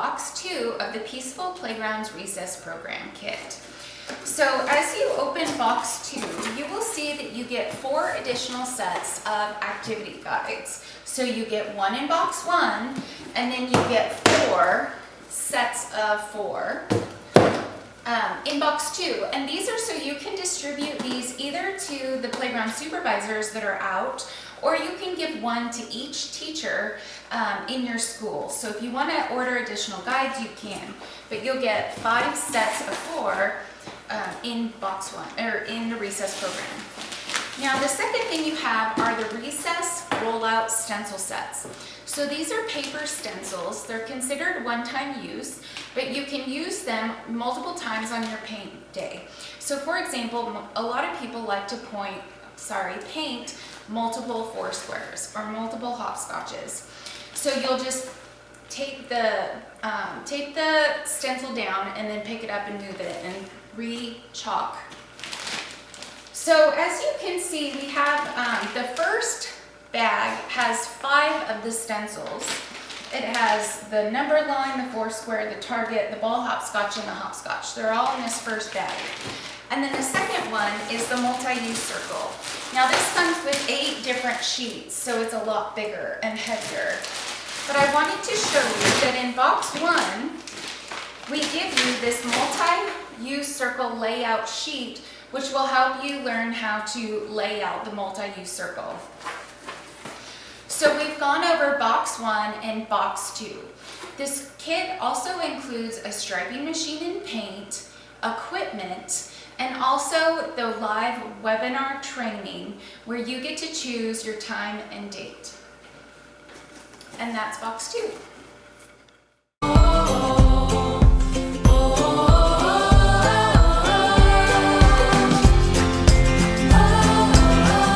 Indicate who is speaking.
Speaker 1: box 2 of the Peaceful Playgrounds Recess Program kit. So as you open box 2, you will see that you get 4 additional sets of activity guides. So you get 1 in box 1, and then you get 4 sets of 4 in box 2. And these are so you can distribute these either to the playground supervisors that are out, or you can give one to each teacher in your school. So if you want to order additional guides, you can, but you'll get 5 sets of 4 in box 1, or in the recess program. Now the second thing you have are the recess rollout stencil sets. So these are paper stencils. They're considered one-time use, but you can use them multiple times on your paint day. So for example, a lot of people like to paint multiple Foursquares or multiple hopscotches. So you'll just take the stencil down and then pick it up and move it and re-chalk. So as you can see, we have the first bag has 5 of the stencils. It has the number line, the Foursquare, the target, the ball hopscotch, and the hopscotch. They're all in this first bag. And then the second one is the multi-use circle. Now this comes with 8 different sheets, so it's a lot bigger and heavier. But I wanted to show you that in box 1, we give you this multi-use circle layout sheet, which will help you learn how to lay out the multi-use circle. So we've gone over box 1 and box 2. This kit also includes a striping machine and paint, equipment, and also the live webinar training where you get to choose your time and date. And that's box 2.